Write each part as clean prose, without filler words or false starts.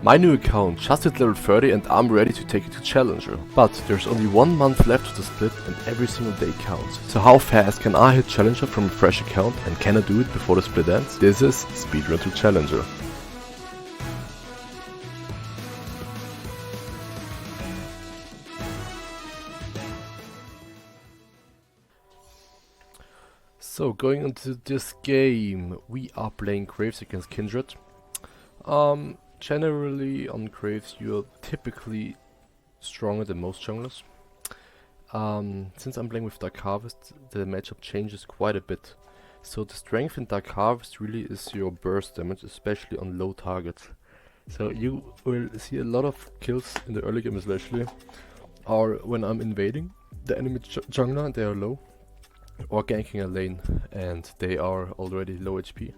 My new account just hit level 30 and I'm ready to take it to Challenger. But there's only 1 month left to the split and every single day counts. So how fast can I hit Challenger from a fresh account, and can I do it before the split ends? This is Speedrun to Challenger. So going into this game, we are playing Graves against Kindred. Generally on Graves you're typically stronger than most junglers. Since I'm playing with Dark Harvest, the matchup changes quite a bit. So the strength in Dark Harvest really is your burst damage, especially on low targets. So you will see a lot of kills in the early game especially, or when I'm invading the enemy jungler and they are low, or ganking a lane and they are already low HP.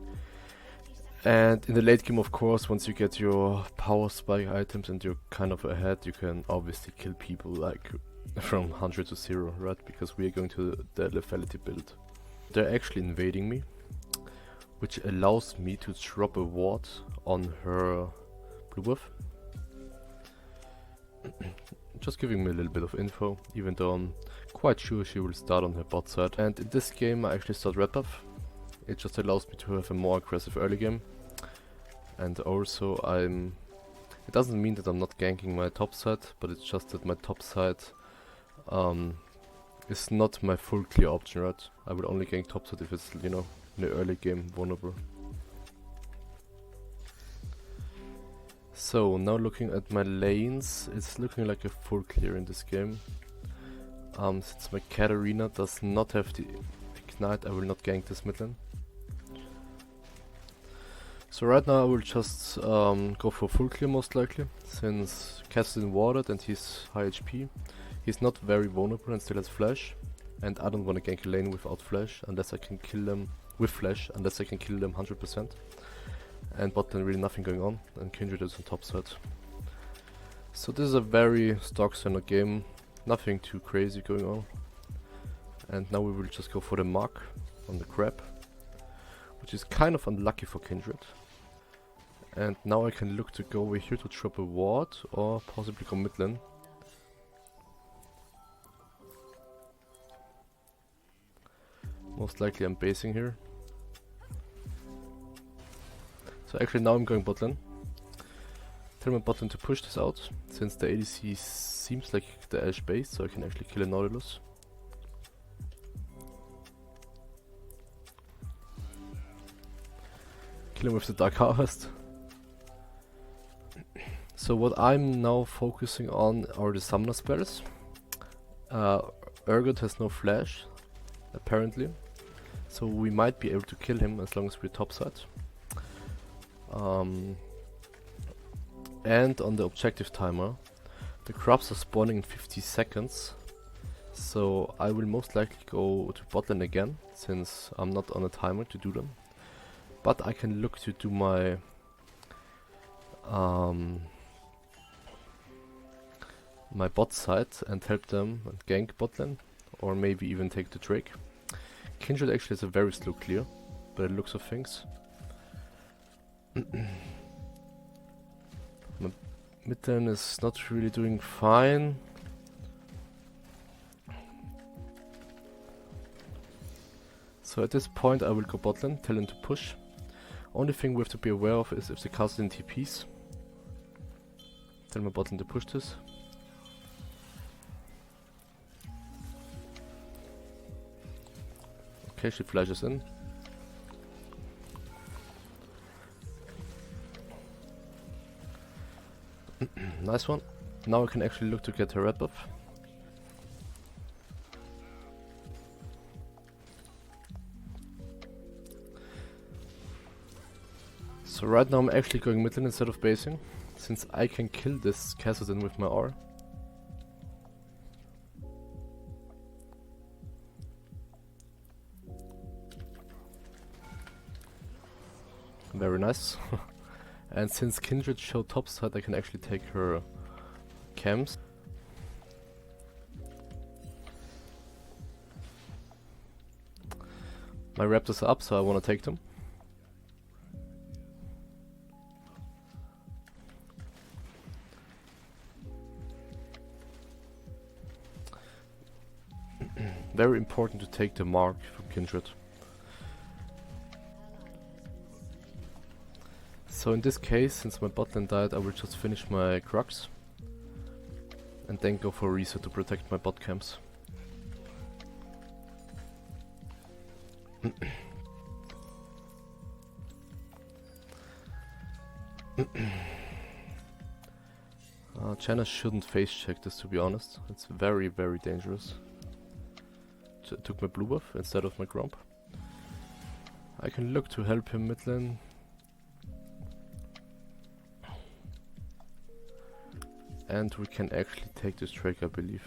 And in the late game, of course, once you get your power spike items and you're kind of ahead, you can obviously kill people like from 100 to 0, right? Because we are going to the lethality build. They're actually invading me, which allows me to drop a ward on her blue buff. Just giving me a little bit of info, even though I'm quite sure she will start on her bot side. And in this game I actually start red buff. It just allows me to have a more aggressive early game. And also it doesn't mean that I'm not ganking my top side, but it's just that my top side is not my full clear option, right? I will only gank top side if it's, you know, in the early game vulnerable. So now looking at my lanes, it's looking like a full clear in this game. Since my Katarina does not have the ignite, I will not gank this mid lane. So right now I will just go for full clear most likely, since Cass is in watered and he's high HP. He's not very vulnerable and still has flash, and I don't want to gank a lane without flash unless I can kill them with flash, unless I can kill them 100%. And bot lane really nothing going on, and Kindred is on top side. So this is a very stock standard game, nothing too crazy going on. And now we will just go for the mark on the crab, which is kind of unlucky for Kindred. And now I can look to go over here to drop a ward or possibly go mid lane. Most likely I'm basing here. So actually now I'm going bot lane. Tell my bot lane to push this out, since the ADC seems like the Ash base, so I can actually kill a Nautilus. Kill him with the Dark Harvest. So what I'm now focusing on are the summoner spells. Urgot has no flash, apparently, so we might be able to kill him as long as we're topside. And on the objective timer, the crabs are spawning in 50 seconds, so I will most likely go to bot lane again, since I'm not on a timer to do them. But I can look to do my my bot side and help them and gank bot lane, or maybe even take the Drake. Kindred actually has a very slow clear, by the looks of things. My mid lane is not really doing fine. So at this point I will go bot lane, tell him to push. Only thing we have to be aware of is if they cast in TPs. Tell my bot lane to push this. Okay, she flashes in. Nice one. Now I can actually look to get her red buff. So right now I'm actually going mid lane instead of basing, since I can kill this Kassadin with my R. Very nice. And since Kindred showed topside, I can actually take her camps. My raptors are up, so I want to take them. Very important to take the mark from Kindred. So in this case, since my bot lane died, I will just finish my Crux and then go for a reset to protect my bot camps. China shouldn't face check this, to be honest. It's very, very dangerous. Took my blue buff instead of my grump. I can look to help him mid lane. And we can actually take this Drake, I believe.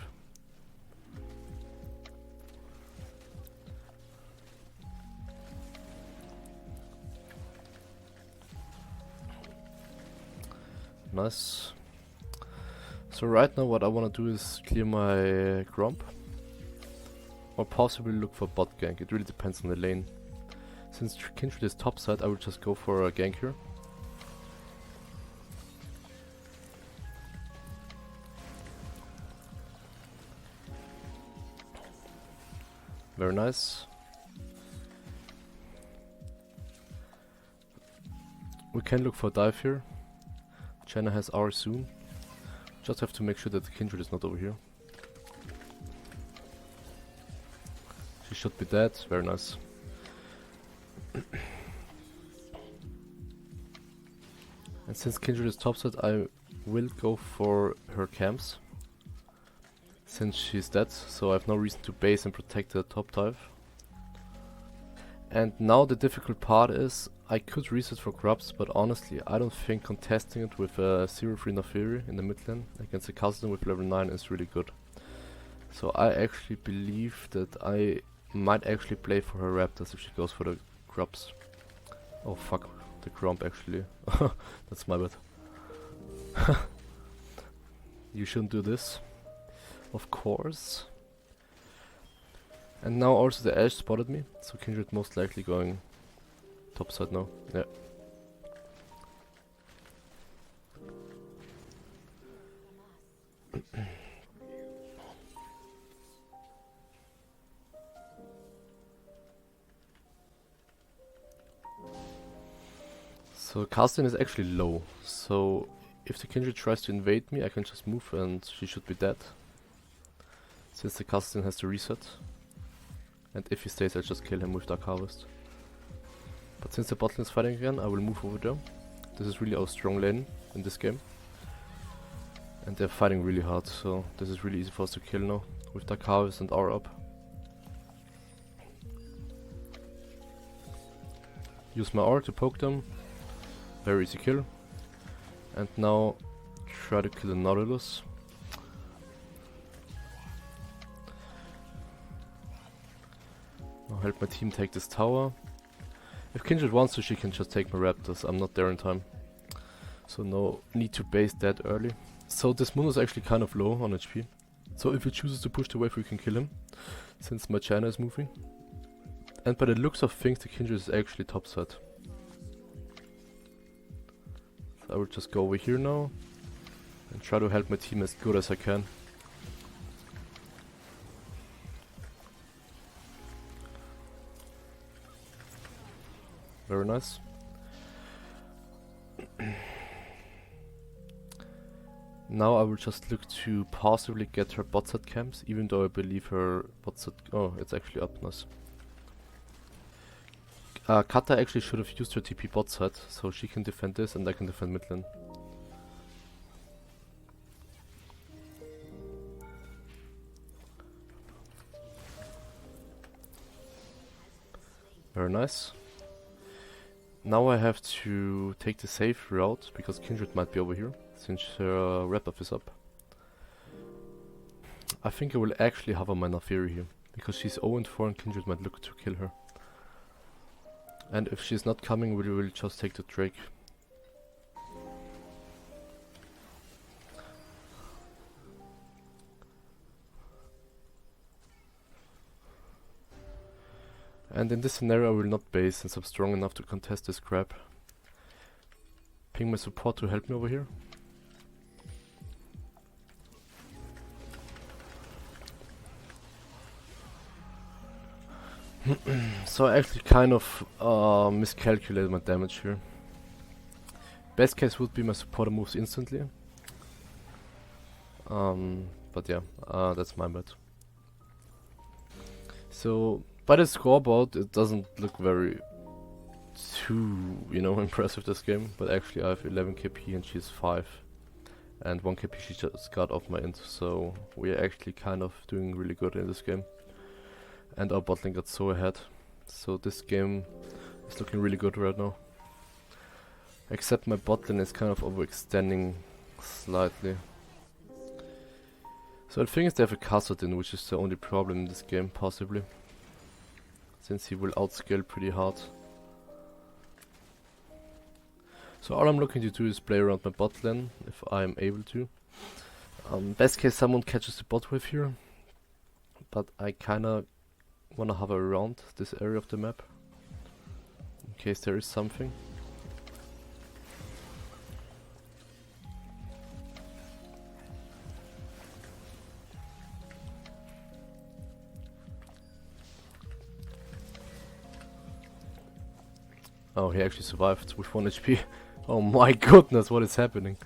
Nice. So right now what I want to do is clear my Grump. Or possibly look for bot gank, it really depends on the lane. Since Kindred is top side, I will just go for a gank here. Very nice. We can look for a dive here. China has R soon. Just have to make sure that the Kindred is not over here. She should be dead. Very nice. And since Kindred is topside, I will go for her camps. Since she's dead, so I have no reason to base and protect the top dive. And now the difficult part is, I could reset for Grubs, but honestly I don't think contesting it with a 0-3 Nafiri in the mid lane against a cousin with level 9 is really good. So I actually believe that I might actually play for her Raptors if she goes for the Grubs. Oh fuck, the Grump actually. That's my bad. You shouldn't do this. Of course. And now also the Ashe spotted me, so Kindred most likely going topside now. Yeah. So Castin is actually low, so if the Kindred tries to invade me, I can just move and she should be dead. Since the Castin has to reset. And if he stays, I'll just kill him with Dark Harvest. But since the bot lane is fighting again, I will move over there. This is really our strong lane in this game. And they're fighting really hard, so this is really easy for us to kill now. With Dark Harvest and R up. Use my R to poke them. Very easy kill. And now try to kill the Nautilus. I'll help my team take this tower. If Kindred wants to, she can just take my Raptors. I'm not there in time. So no need to base that early. So this moon is actually kind of low on HP. So if he chooses to push the wave, we can kill him. Since my China is moving. And by the looks of things, the Kindred is actually topside. So I will just go over here now. And try to help my team as good as I can. Very nice. Now I will just look to possibly get her bot side camps, even though I believe her bot side... Oh, it's actually up, nice. Kata actually should have used her TP bot side, so she can defend this and I can defend mid lane. Very nice. Now I have to take the safe route, because Kindred might be over here, since her red buff is up. I think I will actually hover my Nafiri here, because she's 0-4 and Kindred might look to kill her. And if she's not coming, we will just take the Drake. And in this scenario I will not base, since I'm strong enough to contest this crap. Ping my support to help me over here. So I actually kind of miscalculated my damage here. Best case would be my supporter moves instantly. But yeah, that's my bad. So by the scoreboard, it doesn't look very too, you know, impressive this game. But actually, I have 11 KP and she's 5, and 1 KP she just got off my int. So we are actually kind of doing really good in this game. And our bot lane got so ahead. So this game is looking really good right now. Except my bot lane is kind of overextending slightly. So the thing is they have a Kassadin, which is the only problem in this game, possibly. Since he will outscale pretty hard. So all I'm looking to do is play around my bot lane, if I'm able to. Best case someone catches the bot wave here. But I kinda wanna hover around this area of the map. In case there is something. Oh, he actually survived with 1 HP. Oh my goodness, what is happening?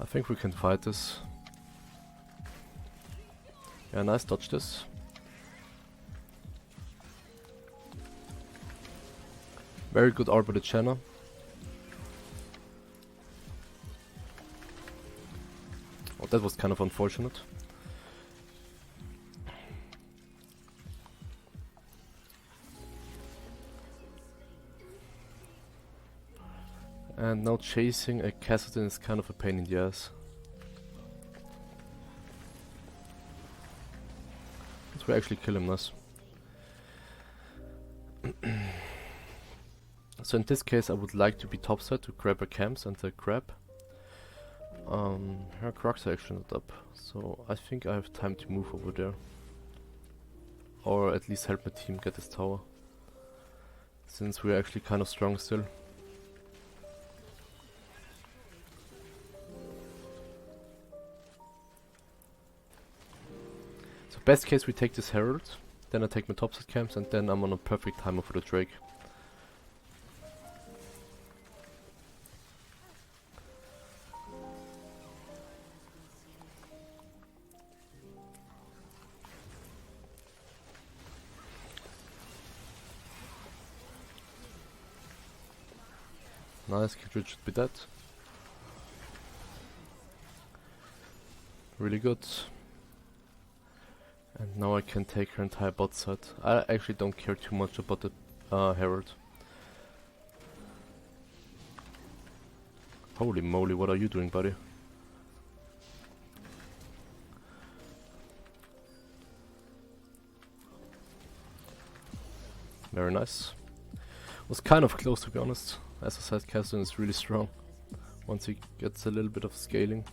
I think we can fight this. Yeah, nice dodge this. Very good art by the Channa. Oh, that was kind of unfortunate. And now chasing a Kassadin is kind of a pain in the ass. Let's actually kill him, nice. So in this case I would like to be topside to grab her camps and the grab. Her Crocs are actually not up, so I think I have time to move over there. Or at least help my team get this tower. Since we're actually kind of strong still. So best case we take this Herald, then I take my topside camps and then I'm on a perfect timer for the Drake. Nice, Kindred should be dead. Really good. And now I can take her entire bot side. I actually don't care too much about the Herald. Holy moly, what are you doing, buddy? Very nice. Was kind of close, to be honest. As I said, Kassadin is really strong once he gets a little bit of scaling.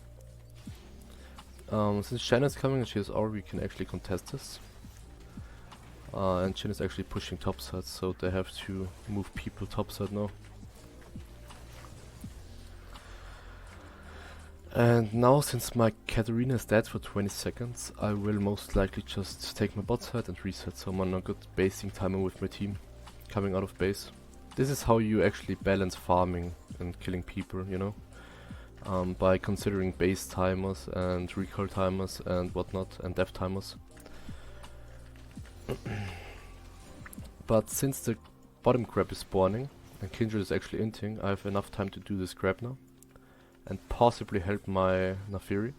Since Shen is coming and she has R, we can actually contest this. And Shen is actually pushing topside, so they have to move people topside now. And now, since my Katarina is dead for 20 seconds, I will most likely just take my bot side and reset, so I'm on a good basing timer with my team coming out of base. This is how you actually balance farming and killing people, you know? By considering base timers and recall timers and whatnot, and death timers. But since the bottom grab is spawning and Kindred is actually inting, I have enough time to do this grab now. And possibly help my Naafiri.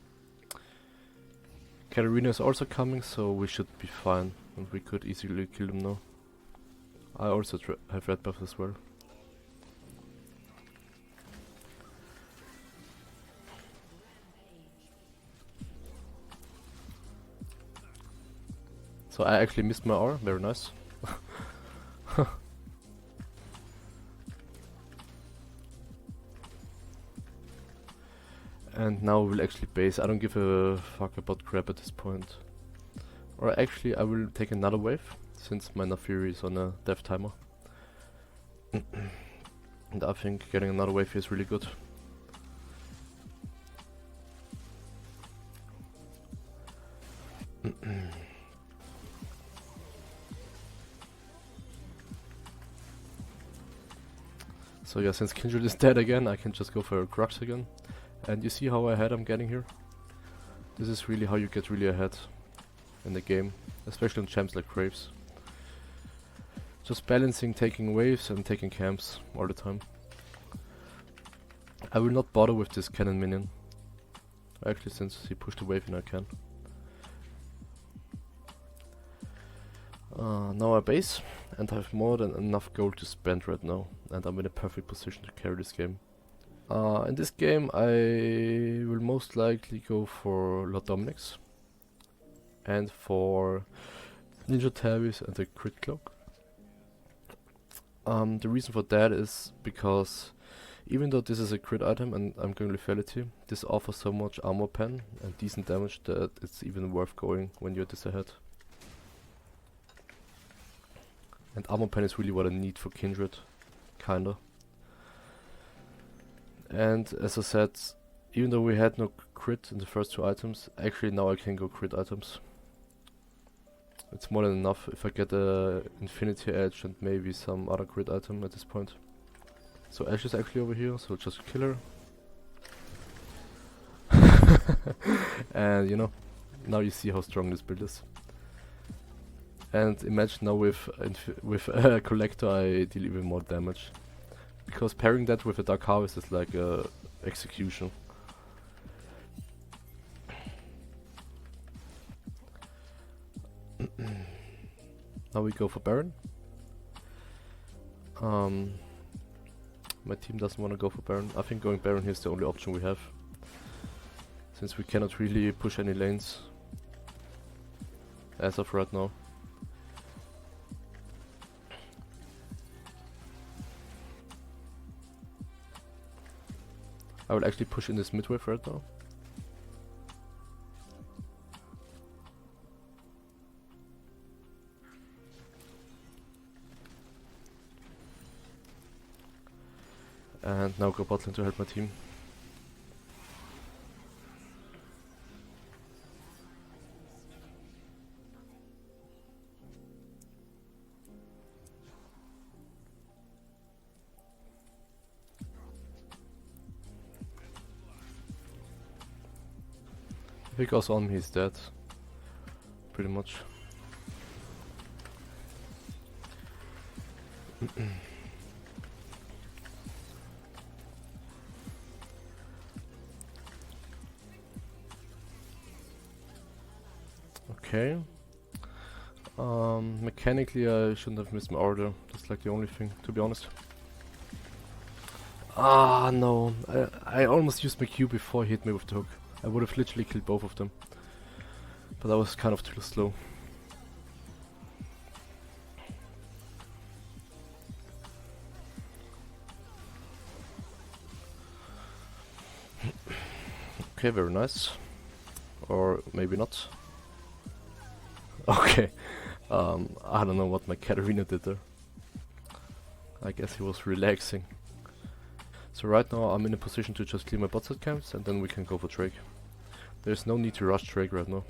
Katarina is also coming, so we should be fine. And we could easily kill them now. I also have red buff as well. So I actually missed my R, very nice. And now we'll actually base. I don't give a fuck about grab at this point. Or actually, I will take another wave, since my Naafiri is on a death timer. And I think getting another wave is really good. So yeah, since Kindred is dead again, I can just go for a Crux again. And you see how ahead I'm getting here? This is really how you get really ahead in the game, especially on champs like Graves. Just balancing taking waves and taking camps all the time. I will not bother with this cannon minion. Actually, since he pushed the wave in, I can. Now I base, and I have more than enough gold to spend right now, and I'm in a perfect position to carry this game. In this game I will most likely go for Lord Dominic's, and for Ninja Tavis and the Crit Cloak. The reason for that is because even though this is a crit item and I'm going lethality, this offers so much armor pen and decent damage that it's even worth going when you're this ahead. And armor pen is really what I need for Kindred, kinda. And as I said, even though we had no crit in the first two items, actually now I can go crit items. It's more than enough if I get a Infinity Edge and maybe some other crit item at this point. So Ash is actually over here, so just kill her. And you know, now you see how strong this build is. And imagine now with Collector I deal even more damage. Because pairing that with a Dark Harvest is like execution. Now we go for Baron. My team doesn't want to go for Baron. I think going Baron here is the only option we have, since we cannot really push any lanes as of right now. I will actually push in this mid wave right now. And now go bot lane to help my team. If he goes on me, he's dead. Pretty much. Okay. Mechanically I shouldn't have missed my order. That's like the only thing, to be honest. Ah no, I almost used my Q before he hit me with the hook. I would have literally killed both of them. But I was kind of too slow. Okay, very nice. Or maybe not. Okay. I don't know what my Katarina did there. I guess he was relaxing. So right now I'm in a position to just clear my bot side camps and then we can go for Drake. There's no need to rush Drake right now.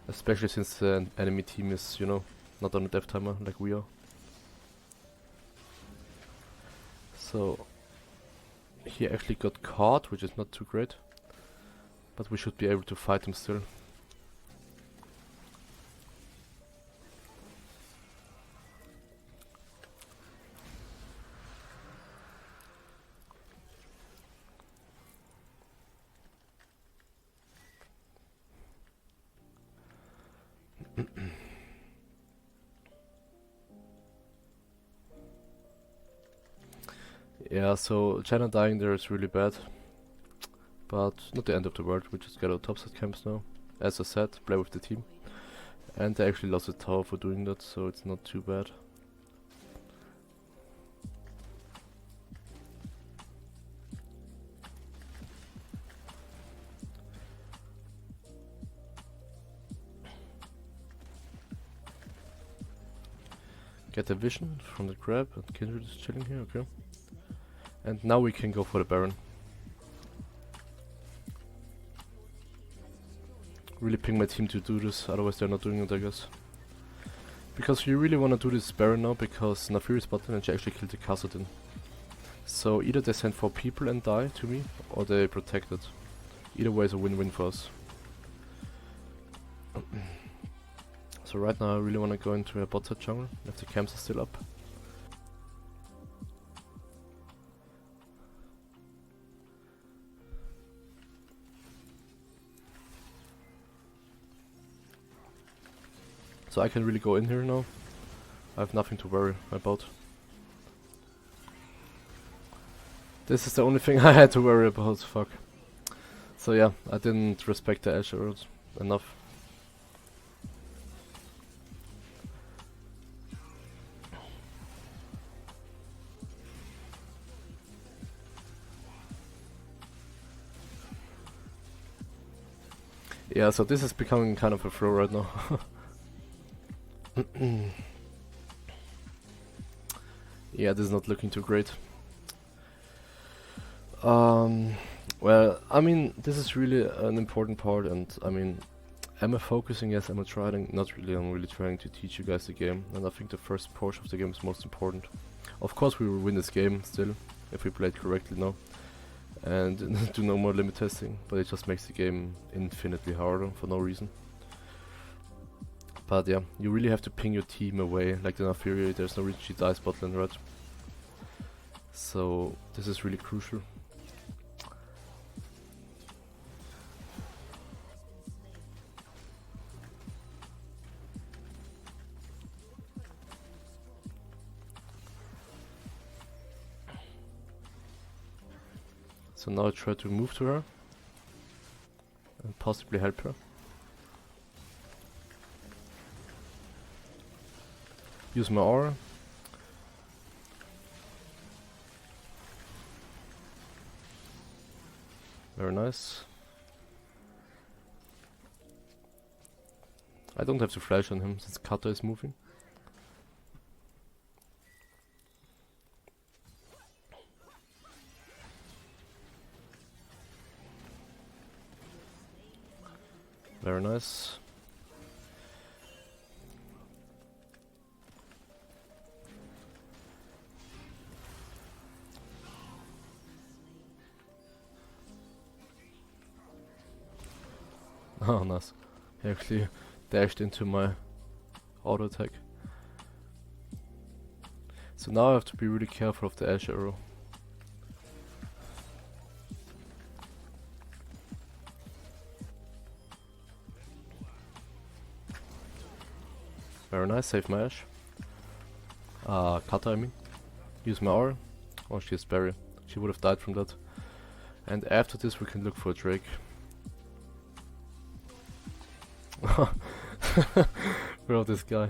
Especially since the enemy team is, you know, not on a death timer like we are. So he actually got caught, which is not too great. But we should be able to fight him still. Yeah, so China dying there is really bad. But not the end of the world, we just get our topside camps now. As I said, play with the team. And they actually lost a tower for doing that, so it's not too bad. Get the vision from the grab, and Kindred is chilling here, okay. And now we can go for the Baron. Really ping my team to do this, otherwise they're not doing it, I guess. Because you really want to do this Baron now, because Nafiri's bot lane and she actually killed the Kassadin. So either they send 4 people and die to me, or they protect it. Either way is a win-win for us. So right now I really want to go into a bot side jungle, if the camps are still up. So I can really go in here now. I have nothing to worry about. This is the only thing I had to worry about, fuck. So yeah, I didn't respect the Ashe arrows enough. Yeah, so this is becoming kind of a throw right now. Yeah, this is not looking too great. Well, I mean, this is really an important part, and I mean, am I focusing? Yes, am I trying? Not really, I'm really trying to teach you guys the game, and I think the first portion of the game is most important. Of course we will win this game still, if we play it correctly now, and do no more limit testing, but it just makes the game infinitely harder for no reason. But yeah, you really have to ping your team away, like the Nafiri, there's no reason she dies bot lane, right? So this is really crucial. So now I try to move to her and possibly help her. Use my aura. Very nice. I don't have to flash on him since Kata is moving. Very nice. Oh, nice. He actually dashed into my auto attack. So now I have to be really careful of the Ashe arrow. Very nice, save my Ashe. Kata, I mean. Use my aura. Oh, she has barrier. She would have died from that. And after this we can look for a Drake. Bro, this guy.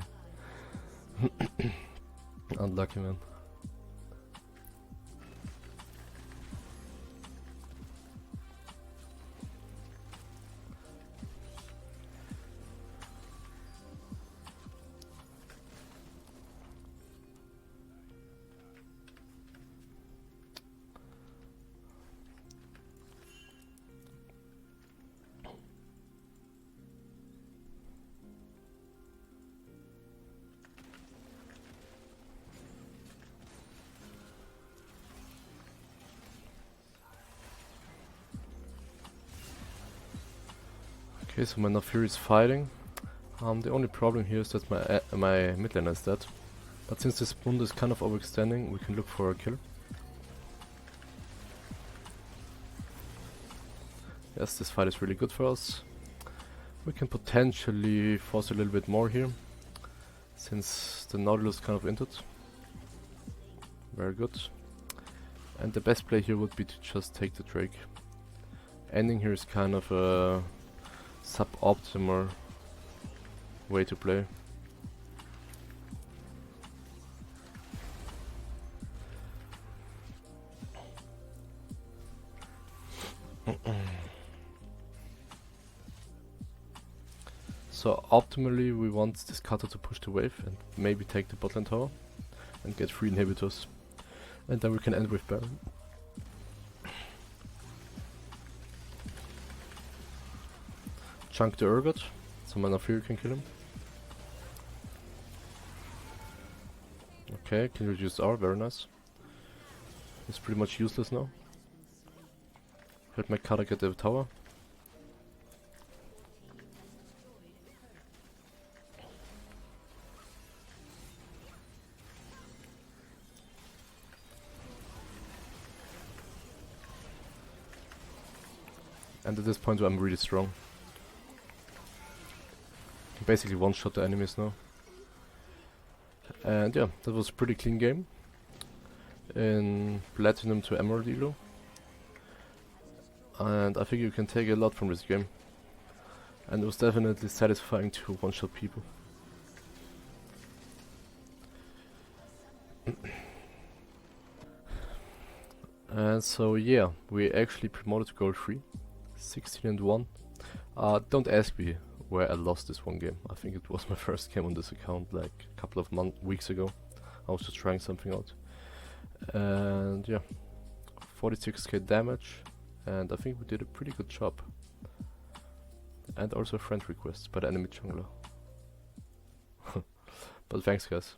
Unlucky, man. Okay, so my Nafiri is fighting. The only problem here is that my mid laner is dead. But since this Mundo is kind of overextending, we can look for a kill. Yes, this fight is really good for us. We can potentially force a little bit more here, since the Nautilus is kind of injured. Very good. And the best play here would be to just take the Drake. Ending here is kind of a suboptimal way to play. So optimally we want this cutter to push the wave and maybe take the botline tower and get 3 inhibitors. And then we can end with Baron. Chunk the Urgot, so Mana Fury can kill him. Okay, can reduce R, very nice. He's pretty much useless now. Help my cutter get the tower. And at this point I'm really strong. Can basically one-shot the enemies now. And yeah, that was a pretty clean game. In Platinum to Emerald Elo. And I think you can take a lot from this game. And it was definitely satisfying to one-shot people. And so yeah, we actually promoted to Gold 3. 16 and 1. Don't ask me where I lost this one game. I think it was my first game on this account like a couple of weeks ago. I was just trying something out. And yeah, 46k damage. And I think we did a pretty good job. And also a friend request by the enemy jungler. But thanks guys.